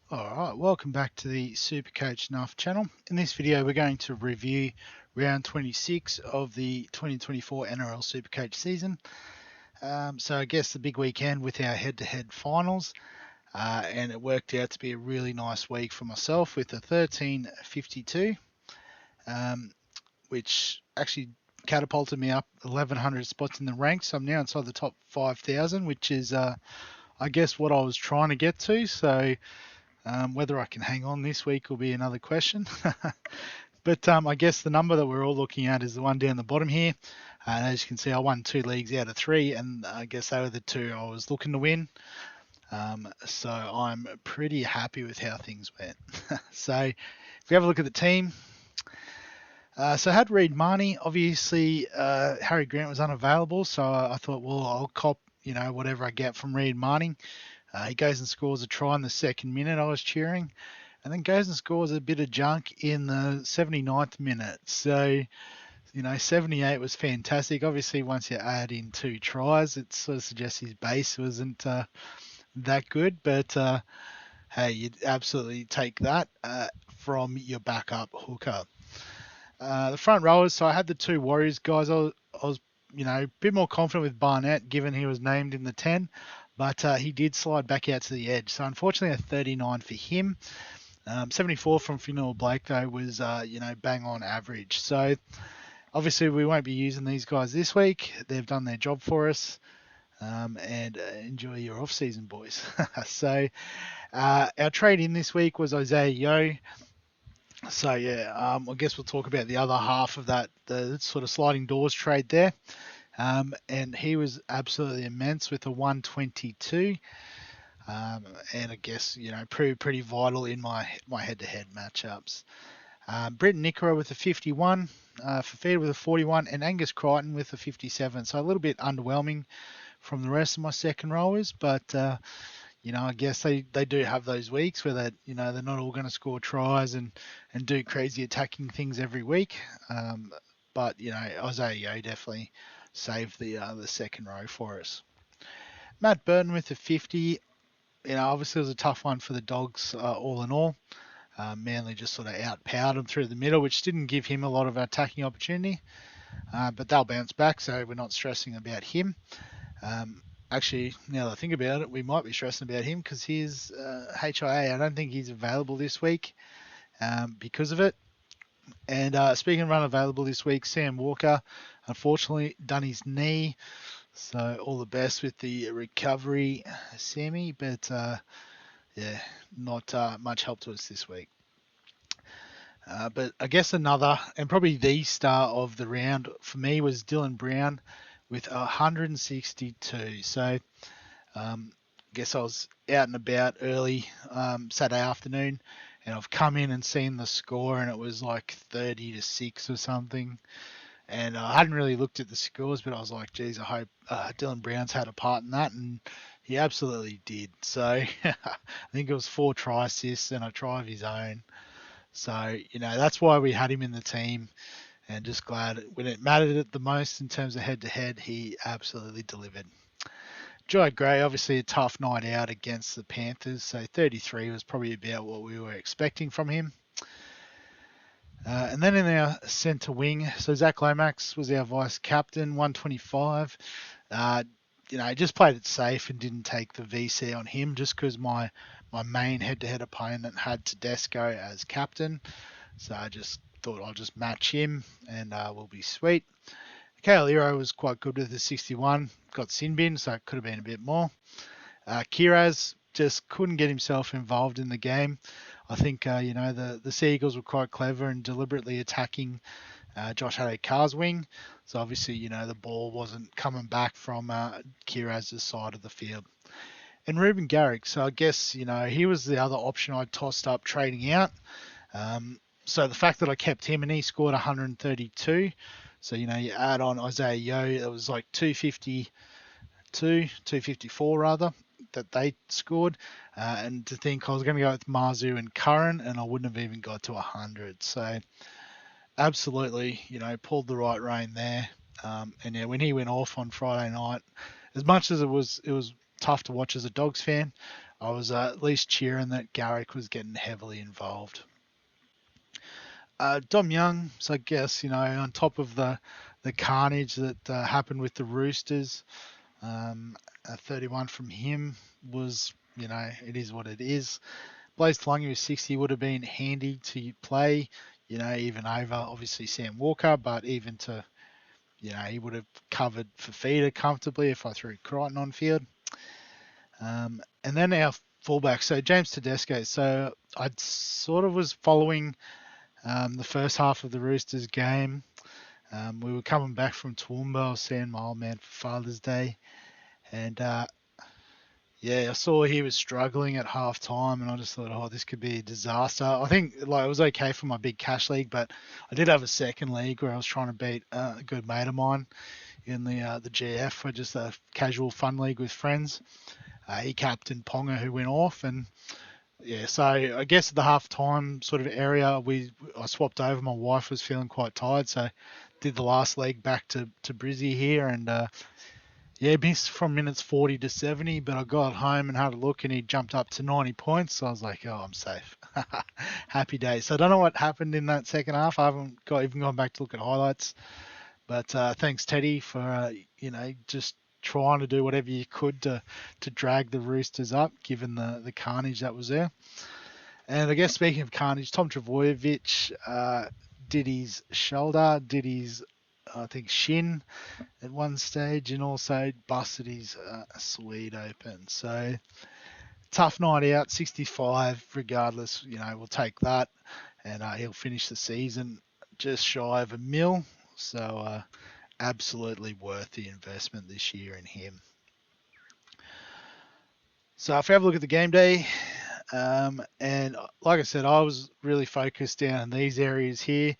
Alright, welcome back to the SuperCoach Nuff channel. In this video we're going to review round 26 of the 2024 NRL SuperCoach season. So I guess the big weekend with our head-to-head finals, and it worked out to be a really nice week for myself with a 1352, which actually catapulted me up 1100 spots in the ranks. So I'm now inside the top 5,000, which is I guess what I was trying to get to. So whether I can hang on this week will be another question. But I guess the number that we're all looking at is the one down the bottom here. And as you can see, I won 2 leagues out of 3, and I guess they were the 2 I was looking to win. So I'm pretty happy with how things went. So if we have a look at the team, so I had Reed Marnie. Obviously, Harry Grant was unavailable, so I thought, well, I'll cop, whatever I get from Reed Marnie. He goes and scores a try in the second minute. I was cheering, and then goes and scores a bit of junk in the 79th minute. So, 78 was fantastic. Obviously, once you add in 2 tries, it sort of suggests his base wasn't that good. But hey, you'd absolutely take that from your backup hooker. The front rowers, so I had the 2 Warriors guys. I was a bit more confident with Barnett, given he was named in the 10. But he did slide back out to the edge. So unfortunately, a 39 for him. 74 from Finnell Blake, though, was, bang on average. So obviously, we won't be using these guys this week. They've done their job for us. And enjoy your off-season, boys. So our trade in this week was Isaiah Yeo. So, yeah, I guess we'll talk about the other half of that, the sort of sliding doors trade there. And he was absolutely immense with a 122, and I guess proved pretty vital in my head-to-head matchups. Britton Nickera with a 51, Fafita with a 41, and Angus Crichton with a 57. So a little bit underwhelming from the rest of my second rowers, but I guess they do have those weeks where they're not all going to score tries and do crazy attacking things every week. But Isaiah Yeo definitely saved the second row for us. Matt Burton with a 50. Obviously it was a tough one for the Dogs all in all. Manly just sort of outpowered them through the middle, which didn't give him a lot of attacking opportunity. But they'll bounce back, so we're not stressing about him. Actually, now that I think about it, we might be stressing about him because he's HIA. I don't think he's available this week because of it. And speaking of unavailable this week, Sam Walker, unfortunately, done his knee. So all the best with the recovery, Sammy. But yeah, not much help to us this week. But I guess another, and probably the star of the round for me, was Dylan Brown with 162. So I guess I was out and about early Saturday afternoon, and I've come in and seen the score, and it was like 30-6 or something. And I hadn't really looked at the scores, but I was like, geez, I hope Dylan Brown's had a part in that. And he absolutely did. So I think it was 4 try assists and a try of his own. So, that's why we had him in the team. And just glad when it mattered at the most in terms of head-to-head, he absolutely delivered. Jai Gray, obviously a tough night out against the Panthers, so 33 was probably about what we were expecting from him. And then in our centre wing, so Zach Lomax was our vice captain, 125. Just played it safe and didn't take the VC on him just because my main head-to-head opponent had Tedesco as captain. So I just thought I'll just match him and we'll be sweet. Kale Iro was quite good with the 61. Got sin bin, so it could have been a bit more. Kiraz just couldn't get himself involved in the game. I think, the Seagulls were quite clever in deliberately attacking Josh Hadekar's wing. So obviously, the ball wasn't coming back from Kiraz's side of the field. And Ruben Garrick, so I guess, he was the other option I tossed up trading out. So the fact that I kept him and he scored 132. So, you add on Isaiah Yeo, it was like 254 rather, that they scored. And to think I was going to go with Marzu and Curran, and I wouldn't have even got to 100. So absolutely, pulled the right rein there. And yeah, when he went off on Friday night, as much as it was tough to watch as a Dogs fan, I was at least cheering that Garrick was getting heavily involved. Dom Young, so I guess, on top of the carnage that happened with the Roosters, a 31 from him was, it is what it is. Blaze Talungi with 60 would have been handy to play, even over obviously Sam Walker, but even to, he would have covered for feeder comfortably if I threw Crichton on field. And then our fullback, so James Tedesco. So I sort of was following the first half of the Roosters game. We were coming back from Toowoomba. I was seeing my old man for Father's Day. And yeah, I saw he was struggling at half time, and I just thought, oh, this could be a disaster. I think it was okay for my big cash league, but I did have a second league where I was trying to beat a good mate of mine in the GF for just a casual fun league with friends. He captained Ponga, who went off, and yeah, so I guess at the half time sort of area, I swapped over. My wife was feeling quite tired, so did the last leg back to Brizzy here, and yeah, missed from minutes 40 to 70, but I got home and had a look, and he jumped up to 90 points. So I was like, oh, I'm safe. Happy days. So I don't know what happened in that second half. I haven't even gone back to look at highlights, but thanks Teddy for just trying to do whatever you could to drag the Roosters up, given the carnage that was there. And I guess speaking of carnage, Tom Trbojevic did his shoulder, did his, I think, shin at one stage, and also busted his Swede open. So tough night out, 65 regardless. We'll take that, and he'll finish the season just shy of $1 million. So absolutely worth the investment this year in him. So if we have a look at the game day, and like I said, I was really focused down in these areas here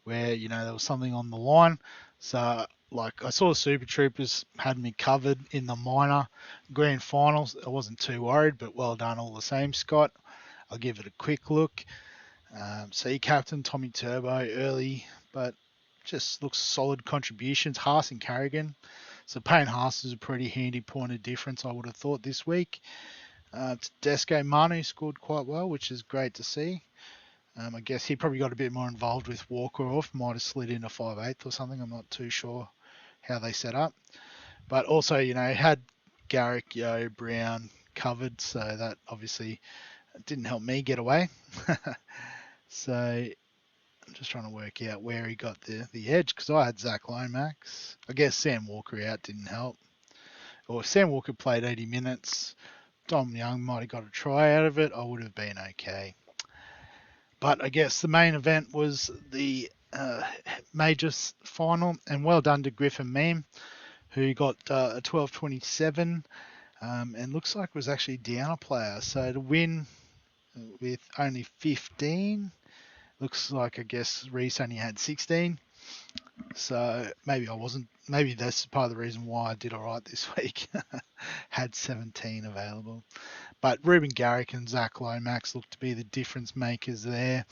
where, there was something on the line. So like I saw the Super Troopers had me covered in the minor grand finals. I wasn't too worried, but well done all the same, Scott. I'll give it a quick look. So he captained Tommy Turbo early, but just looks solid contributions. Haas and Carrigan. So Payne Haas is a pretty handy point of difference, I would have thought, this week. Tedesco Manu scored quite well, which is great to see. I guess he probably got a bit more involved with Walker off, might have slid into 5/8 or something. I'm not too sure how they set up. But also, had Garrick, Yo, Brown covered, so that obviously didn't help me get away. So I'm just trying to work out where he got the edge, because I had Zach Lomax. I guess Sam Walker out didn't help. Or if Sam Walker played 80 minutes, Dom Young might have got a try out of it. I would have been okay. But I guess the main event was the Majors final, and well done to Griffin Meme, who got a 12.27, and looks like was actually down a player. So to win with only 15, looks like, I guess Reese only had 16. So maybe that's part of the reason why I did all right this week. Had 17 available. But Ruben Garrick and Zach Lomax looked to be the difference makers there.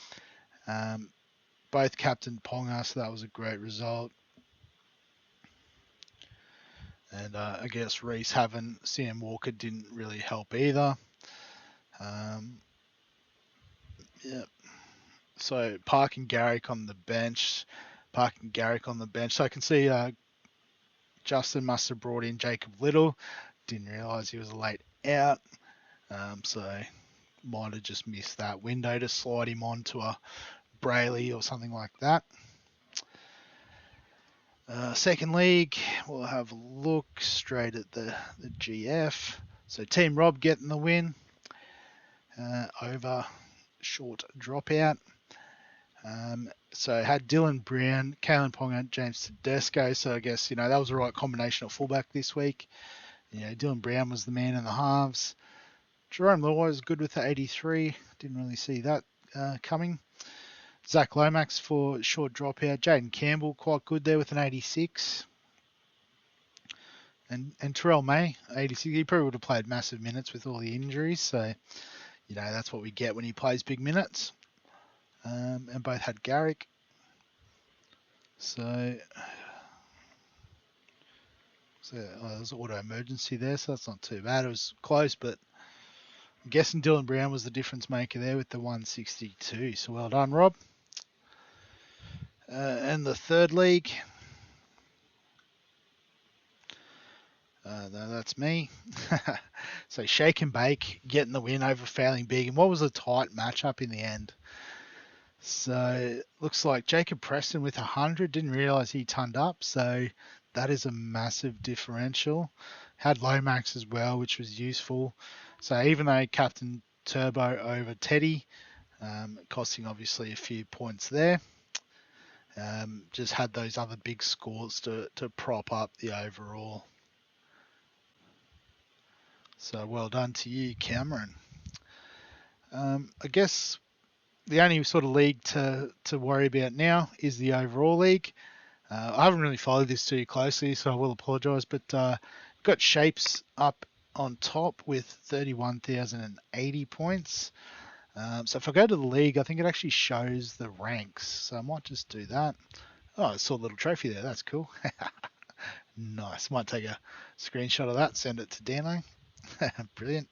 Both captain Ponga, so that was a great result. And I guess Reese having Sam Walker didn't really help either. Yeah. So parking Garrick on the bench. So I can see Justin must have brought in Jacob Little. Didn't realise he was late out. So might have just missed that window to slide him on to a Brayley or something like that. Second league, we'll have a look straight at the GF. So Team Rob getting the win over short dropout. So had Dylan Brown, Kalen Ponga, James Tedesco. So I guess, that was the right combination of fullback this week. Dylan Brown was the man in the halves. Jerome Law was good with the 83. Didn't really see that coming. Zach Lomax for short dropout. Jaden Campbell quite good there with an 86. And Terrell May, 86. He probably would have played massive minutes with all the injuries. So, that's what we get when he plays big minutes. And both had Garrick. So, So there's auto emergency there, so that's not too bad. It was close, but I'm guessing Dylan Brown was the difference maker there with the 162. So well done, Rob. And the third league, no, that's me. So Shake and Bake getting the win over Failing Big, and what was a tight matchup in the end. So looks like Jacob Preston with 100. Didn't realise he turned up, so that is a massive differential. Had Lomax as well, which was useful. So even though Captain Turbo over Teddy, costing obviously a few points there, just had those other big scores to prop up the overall. So well done to you, Cameron. I guess the only sort of league to worry about now is the overall league. I haven't really followed this too closely, so I will apologise, but got Shapes up on top with 31,080 points. So if I go to the league, I think it actually shows the ranks. So I might just do that. Oh, I saw a little trophy there. That's cool. Nice. Might take a screenshot of that, send it to Dano. Brilliant.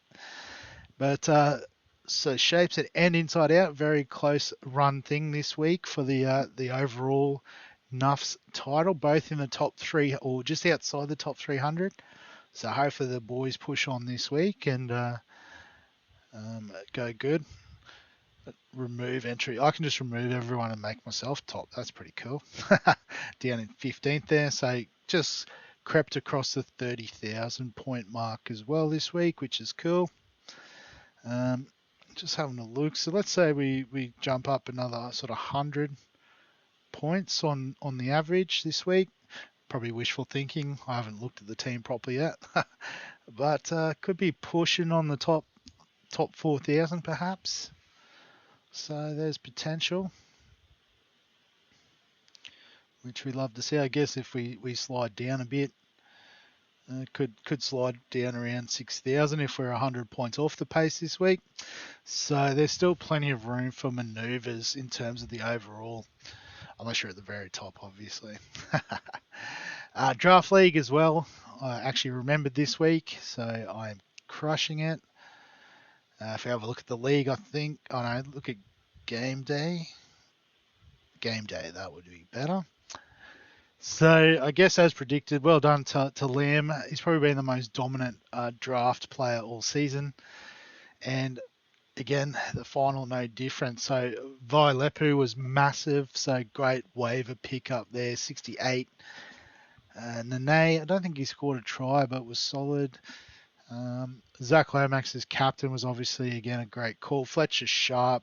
But so Shapes and Inside Out, very close run thing this week for the overall Nuffs title, both in the top three or just outside the top 300. So hopefully the boys push on this week and go good. Remove entry. I can just remove everyone and make myself top. That's pretty cool. Down in 15th there. So just crept across the 30,000 point mark as well this week, which is cool. Just having a look. So let's say we jump up another sort of 100 points on the average this week. Probably wishful thinking. I haven't looked at the team properly yet. But could be pushing on the top 4,000 perhaps. So there's potential, which we love to see. I guess if we slide down a bit, could slide down around 6,000 if we're 100 points off the pace this week. So there's still plenty of room for manoeuvres in terms of the overall, unless you're at the very top, obviously. Draft League as well. I actually remembered this week, so I'm crushing it. If you have a look at the league, I think, look at game day. Game day, that would be better. So I guess as predicted, well done to Liam. He's probably been the most dominant draft player all season. And again, the final no different. So Vailepu was massive, so great waiver pickup there, 68. Nene, I don't think he scored a try, but was solid. Zach Lomax's captain was obviously, again, a great call. Fletcher Sharp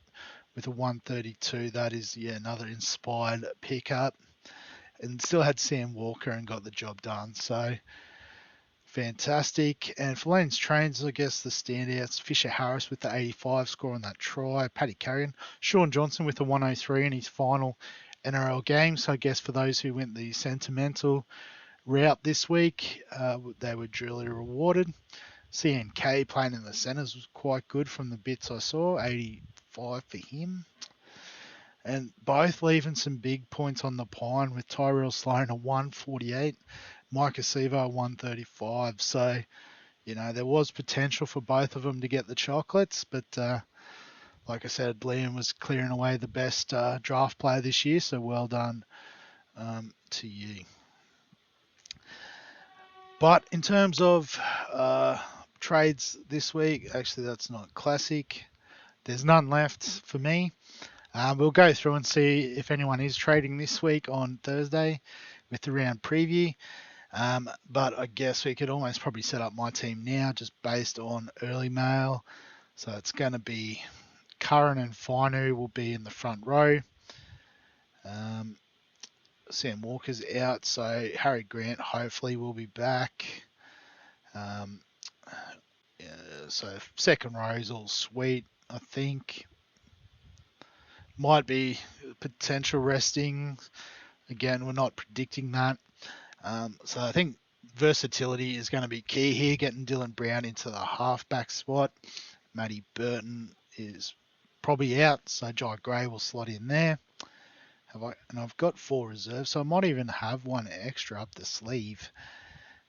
with a 132. That is, another inspired pickup. And still had Sam Walker and got the job done. So fantastic. And for Lane's Trains, I guess the standouts, Fisher Harris with the 85 score on that try. Paddy Carrion. Sean Johnson with the 103 in his final NRL game. So I guess for those who went the sentimental route this week, they were duly rewarded. CNK playing in the centres was quite good from the bits I saw, 85 for him. And both leaving some big points on the pine with Tyrell Sloan a 148, Mike Acevo 135. So, there was potential for both of them to get the chocolates, but like I said, Liam was clearing away the best draft player this year, so well done to you. But in terms of trades this week, actually that's not classic. There's none left for me. We'll go through and see if anyone is trading this week on Thursday with the round preview. But I guess we could almost probably set up my team now just based on early mail. So it's going to be Curran and Finu will be in the front row. Sam Walker's out, so Harry Grant hopefully will be back. So second row is all sweet, I think. Might be potential resting. Again, we're not predicting that. So I think versatility is going to be key here, getting Dylan Brown into the halfback spot. Matty Burton is probably out, so Jai Gray will slot in there. And I've got 4 reserves, so I might even have one extra up the sleeve.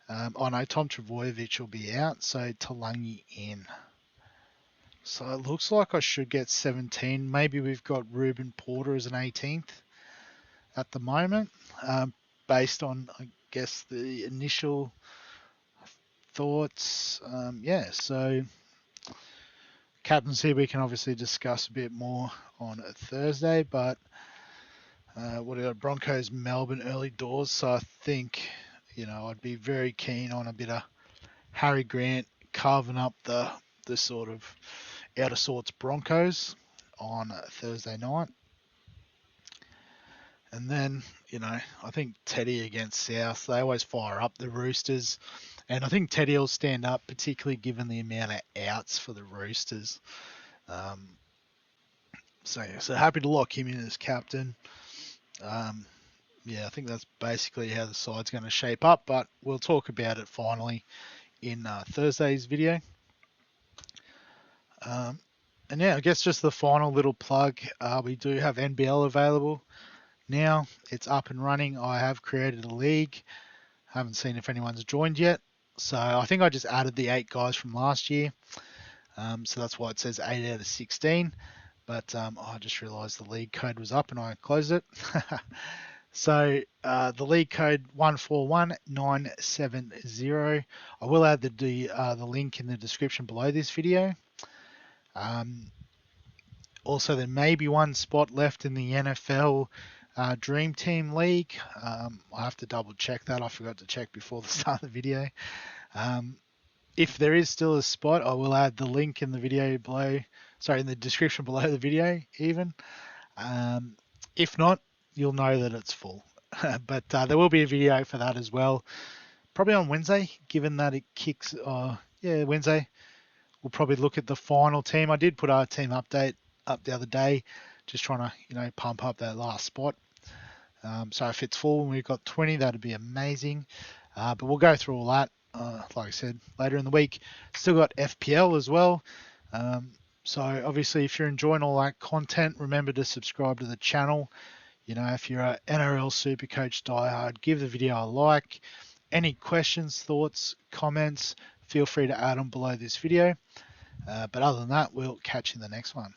I know Tom Trbojevic will be out, so Talangi in. So it looks like I should get 17. Maybe we've got Ruben Porter as an 18th at the moment, based on, I guess, the initial thoughts. Yeah, so captaincy we can obviously discuss a bit more on a Thursday, but what are Broncos Melbourne early doors, so I think, I'd be very keen on a bit of Harry Grant carving up the sort of out of sorts Broncos on Thursday night. And then, I think Teddy against South, they always fire up the Roosters. And I think Teddy will stand up, particularly given the amount of outs for the Roosters. So happy to lock him in as captain. Yeah, I think that's basically how the side's going to shape up, but we'll talk about it finally in Thursday's video. And yeah, I guess just the final little plug, we do have NBL available now. It's up and running. I have created a league. Haven't seen if anyone's joined yet. So I think I just added the 8 guys from last year. So that's why it says 8 out of 16. But I just realised the league code was up and I closed it. So the league code 141970. I will add the link in the description below this video. Also, there may be one spot left in the NFL Dream Team League. I have to double check that. I forgot to check before the start of the video. If there is still a spot, I will add the link in the video below. Sorry, in the description below the video even. If not, you'll know that it's full. But there will be a video for that as well. Probably on Wednesday, given that it kicks... Wednesday. We'll probably look at the final team. I did put our team update up the other day, just trying to, pump up that last spot. So if it's full and we've got 20, that'd be amazing. But we'll go through all that, like I said, later in the week. Still got FPL as well. So obviously, if you're enjoying all that content, remember to subscribe to the channel. If you're an NRL SuperCoach diehard, give the video a like. Any questions, thoughts, comments, feel free to add them below this video. But other than that, we'll catch you in the next one.